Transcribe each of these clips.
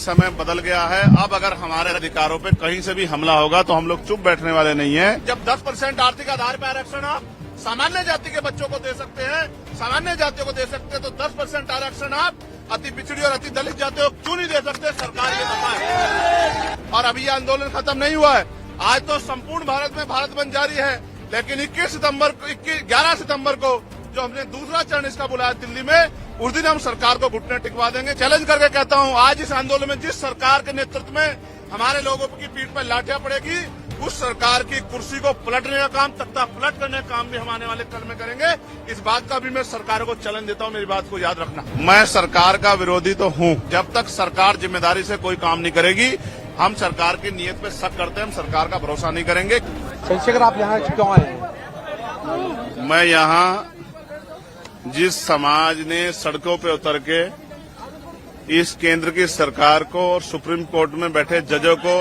समय बदल गया है। अब अगर हमारे अधिकारों पे कहीं से भी हमला होगा तो हम लोग चुप बैठने वाले नहीं हैं। जब 10% आर्थिक आधार पर आरक्षण आप सामान्य जाति के बच्चों को दे सकते हैं, सामान्य जातियों को दे सकते हैं, तो 10% आरक्षण आप अति पिछड़ी और अति दलित जातियों को क्यों नहीं दे सकते? सरकार ये बताए। और अभी ये आंदोलन खत्म नहीं हुआ है। आज तो संपूर्ण भारत में भारत बंद जारी है, लेकिन 11 सितंबर को जो हमने दूसरा चरण इसका बुलाया दिल्ली में, उस दिन हम सरकार को घुटने टिकवा देंगे। चैलेंज करके कहता हूं, आज इस आंदोलन में जिस सरकार के नेतृत्व में हमारे लोगों की पीठ पर लाठियां पड़ेगी, उस सरकार की कुर्सी को पलटने का काम, तख्ता पलट करने का काम भी हम आने वाले कल में करेंगे। इस बात का भी मैं सरकार को चैलेंज देता हूं, मेरी बात को याद रखना। मैं सरकार का विरोधी तो हूं। जब तक सरकार जिम्मेदारी से कोई काम नहीं करेगी, हम सरकार की नीयत पे शक करते हैं, हम सरकार का भरोसा नहीं करेंगे। चंद्रशेखर, आप यहाँ क्यों आए हैं? मैं यहाँ जिस समाज ने सड़कों पे उतर के इस केंद्र की सरकार को और सुप्रीम कोर्ट में बैठे जजों को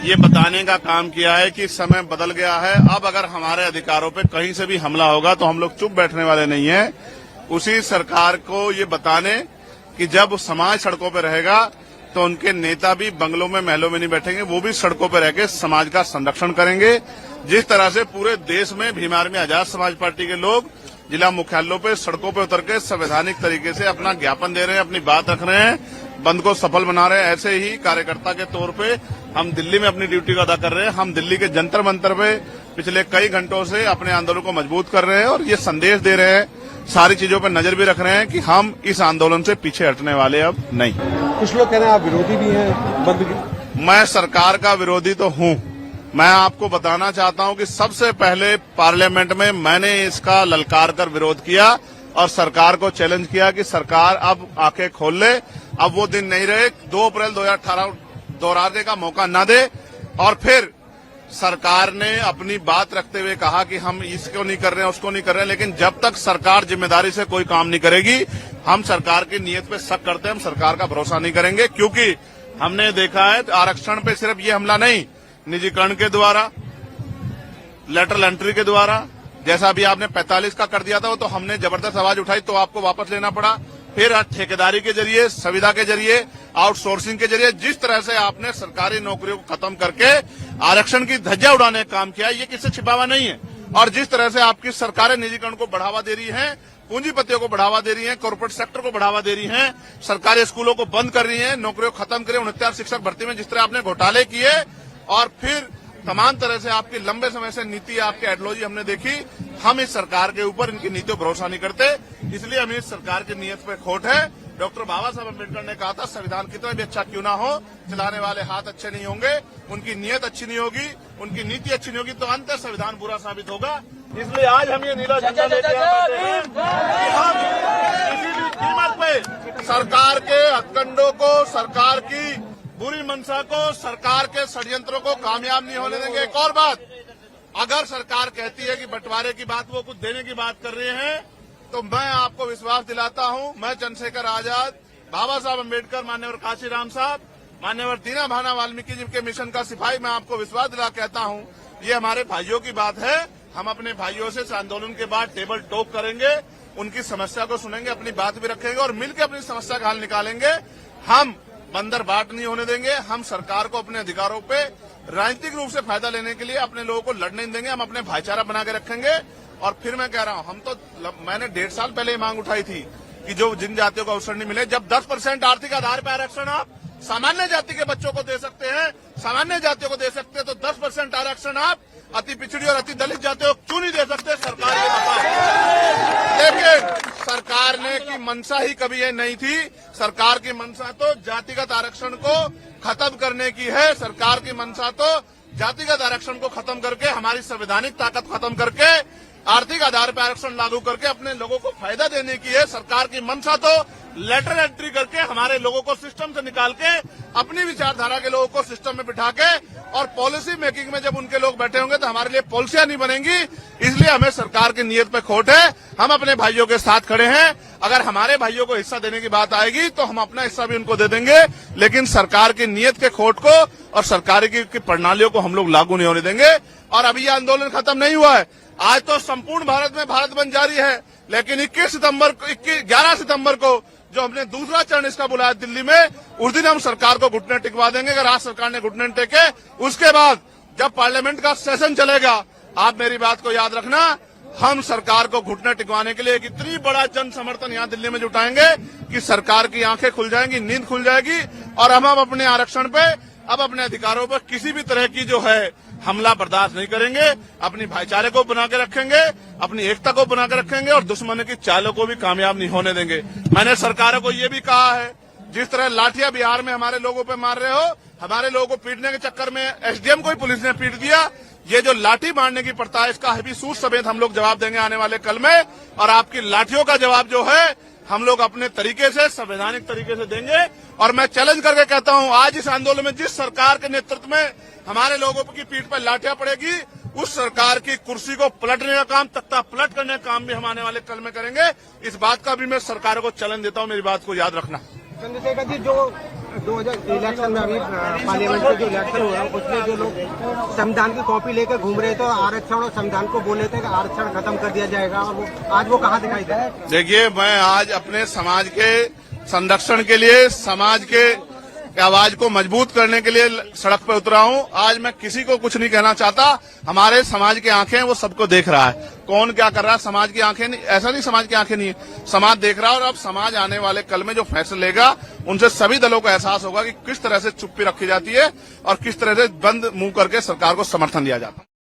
ये बताने का काम किया है कि समय बदल गया है। अब अगर हमारे अधिकारों पे कहीं से भी हमला होगा तो हम लोग चुप बैठने वाले नहीं हैं। उसी सरकार को ये बताने कि जब समाज सड़कों पे रहेगा तो उनके नेता भी बंगलों में, महलों में नहीं बैठेंगे, वो भी सड़कों पे रह के समाज का संरक्षण करेंगे। जिस तरह से पूरे देश में भीम आर्मी आजाद समाज पार्टी के लोग जिला मुख्यालयों पे सड़कों पे उतर के संवैधानिक तरीके से अपना ज्ञापन दे रहे हैं, अपनी बात रख रहे हैं, बंद को सफल बना रहे हैं, ऐसे ही कार्यकर्ता के तौर पे हम दिल्ली में अपनी ड्यूटी को अदा कर रहे हैं। हम दिल्ली के जंतर मंतर पे पिछले कई घंटों से अपने आंदोलन को मजबूत कर रहे हैं और ये संदेश दे रहे हैं, सारी चीजों पर नजर भी रख रहे हैं कि हम इस आंदोलन से पीछे हटने वाले अब नहीं। कुछ लोग कह रहे हैं आप विरोधी भी हैं बंद की। मैं सरकार का विरोधी तो हूं। मैं आपको बताना चाहता हूं कि सबसे पहले पार्लियामेंट में मैंने इसका ललकार कर विरोध किया और सरकार को चैलेंज किया कि सरकार अब आंखें खोल ले। अब वो दिन नहीं रहे 2 अप्रैल 2018 दोहराने का मौका न दे। और फिर सरकार ने अपनी बात रखते हुए कहा कि हम इसको नहीं कर रहे हैं, उसको नहीं कर रहे हैं, लेकिन जब तक सरकार जिम्मेदारी से कोई काम नहीं करेगी, हम सरकार की नीयत पे शक करते हैं, हम सरकार का भरोसा नहीं करेंगे। क्योंकि हमने देखा है आरक्षण पे सिर्फ ये हमला नहीं, निजीकरण के द्वारा, लेटरल एंट्री के द्वारा, जैसा अभी आपने 45 का कर दिया था, वो तो हमने जबरदस्त आवाज उठाई तो आपको वापस लेना पड़ा। फिर ठेकेदारी के जरिए, संविदा के जरिए, आउटसोर्सिंग के जरिए जिस तरह से आपने सरकारी नौकरियों को खत्म करके आरक्षण की धज्जियां उड़ाने का काम किया, ये किससे छिपावा नहीं है। और जिस तरह से आपकी सरकारें निजीकरण को बढ़ावा दे रही हैं, पूंजीपतियों को बढ़ावा दे रही हैं, कॉर्पोरेट सेक्टर को बढ़ावा दे रही हैं, सरकारी स्कूलों को बंद कर रही हैं, नौकरियों को खत्म करे, 69 शिक्षक भर्ती में जिस तरह आपने घोटाले किए, और फिर तमाम तरह से आपकी लंबे समय से नीति, आपकी आइडियोलॉजी हमने देखी। हम इस सरकार के ऊपर, इनकी नीतियों पर भरोसा नहीं करते, इसलिए हमें इस सरकार की नीयत पे खोट है। डॉक्टर बाबा साहब अम्बेडकर ने कहा था, संविधान कितना भी अच्छा क्यों ना हो, चलाने वाले हाथ अच्छे नहीं होंगे, उनकी नीयत अच्छी नहीं होगी, उनकी नीति अच्छी नहीं होगी, तो अंत संविधान बुरा साबित होगा। इसलिए आज हम ये नीला झंडा लेके आते हैं कि हम किसी भी कीमत पे सरकार के हथकंडों को, सरकार की बुरी मंशा को, सरकार के षड्यंत्रों को कामयाब नहीं होने देंगे। एक और बात, अगर सरकार कहती है कि बंटवारे की बात, वो कुछ देने की बात कर रहे हैं, तो मैं आपको विश्वास दिलाता हूं, मैं चंद्रशेखर आजाद, बाबा साहब अम्बेडकर, मान्यवर काशीराम साहब, मान्यवर दीना भाना वाल्मीकि जी के मिशन का सिपाही, मैं आपको विश्वास दिला कहता हूं, ये हमारे भाइयों की बात है। हम अपने भाइयों से इस आंदोलन के बाद टेबल टॉक करेंगे, उनकी समस्या को सुनेंगे, अपनी बात भी रखेंगे और मिलकर अपनी समस्या का हल निकालेंगे। हम बंदर बाट नहीं होने देंगे। हम सरकार को अपने अधिकारों पे राजनीतिक रूप से फायदा लेने के लिए अपने लोगों को लड़ने नहीं देंगे। हम अपने भाईचारा बना के रखेंगे। और फिर मैं कह रहा हूं, मैंने 1.5 साल पहले मांग उठाई थी कि जो जिन जातियों को अवसर नहीं मिले, जब 10% आर्थिक आधार पर आरक्षण आप सामान्य जाति के बच्चों को दे सकते हैं, सामान्य जातियों को दे सकते हैं, तो 10% आरक्षण आप अति पिछड़ी और अति दलित जातियों को क्यों नहीं दे सकते? सरकार ये बताए। लेकिन सरकार ने की मंशा ही कभी ये नहीं थी। सरकार की मंशा तो जातिगत आरक्षण को खत्म करने की है। सरकार की मंशा तो जातिगत आरक्षण को खत्म करके, हमारी संवैधानिक ताकत खत्म करके, आर्थिक आधार पर आरक्षण लागू करके अपने लोगों को फायदा देने की है। सरकार की मंशा तो लेटर एंट्री करके हमारे लोगों को सिस्टम से निकाल के, अपनी विचारधारा के लोगों को सिस्टम में बिठा के, और पॉलिसी मेकिंग में जब उनके लोग बैठे होंगे तो हमारे लिए पॉलिसियां नहीं बनेंगी। इसलिए हमें सरकार की नीयत पे खोट है। हम अपने भाइयों के साथ खड़े हैं। अगर हमारे भाइयों को हिस्सा देने की बात आएगी तो हम अपना हिस्सा भी उनको दे देंगे, लेकिन सरकार की नीयत के खोट को और सरकार की प्रणालियों को हम लोग लागू नहीं होने देंगे। और अभी ये आंदोलन खत्म नहीं हुआ है। आज तो संपूर्ण भारत में भारत बंद जारी है, लेकिन 11 सितंबर को जो हमने दूसरा चरण इसका बुलाया दिल्ली में, उस दिन हम सरकार को घुटने टिकवा देंगे। अगर आज सरकार ने घुटने नहीं टेके, उसके बाद जब पार्लियामेंट का सेशन चलेगा, आप मेरी बात को याद रखना, हम सरकार को घुटने टिकवाने के लिए एक इतनी बड़ा जन समर्थन यहाँ दिल्ली में जुटाएंगे कि सरकार की आंखें खुल जाएंगी, नींद खुल जाएगी, और हम अपने आरक्षण पे, अब अपने अधिकारों पर किसी भी तरह की जो है हमला बर्दाश्त नहीं करेंगे। अपनी भाईचारे को बना के रखेंगे, अपनी एकता को बना के रखेंगे और दुश्मन की चालों को भी कामयाब नहीं होने देंगे। मैंने सरकारों को ये भी कहा है, जिस तरह लाठियां बिहार में हमारे लोगों पे मार रहे हो, हमारे लोगों को पीटने के चक्कर में एसडीएम को ही पुलिस ने पीट दिया। ये जो लाठी मारने की प्रथा है, इसका भी सूद समेत हम लोग जवाब देंगे आने वाले कल में, और आपकी लाठियों का जवाब जो है हम लोग अपने तरीके से, संवैधानिक तरीके से देंगे। और मैं चैलेंज करके कहता हूं, आज इस आंदोलन में जिस सरकार के नेतृत्व में हमारे लोगों की पीठ पर लाठियां पड़ेगी, उस सरकार की कुर्सी को पलटने का काम, तख्ता पलट करने का काम भी हम आने वाले कल में करेंगे। इस बात का भी मैं सरकार को चैलेंज देता हूं, मेरी बात को याद रखना। चंद्रशेखर जी, जो 2000 इलेक्शन में अभी पार्लियामेंट के जो इलेक्शन हुआ, उसमें जो लोग संविधान की कॉपी लेकर घूम रहे थे, आरक्षण और संविधान को बोले थे कि आरक्षण खत्म कर दिया जाएगा, और आज वो कहाँ दिखाई दे रहा है? देखिए, मैं आज अपने समाज के संरक्षण के लिए, समाज के आवाज को मजबूत करने के लिए सड़क पर उतरा हूं। आज मैं किसी को कुछ नहीं कहना चाहता। हमारे समाज की आंखें वो सबको देख रहा है, कौन क्या कर रहा है। समाज की आंखें नहीं, ऐसा नहीं समाज की आंखें नहीं है, समाज देख रहा है। और अब समाज आने वाले कल में जो फैसले लेगा, उनसे सभी दलों को एहसास होगा कि किस तरह से चुप्पी रखी जाती है और किस तरह से बंद मुंह करके सरकार को समर्थन दिया जाता है।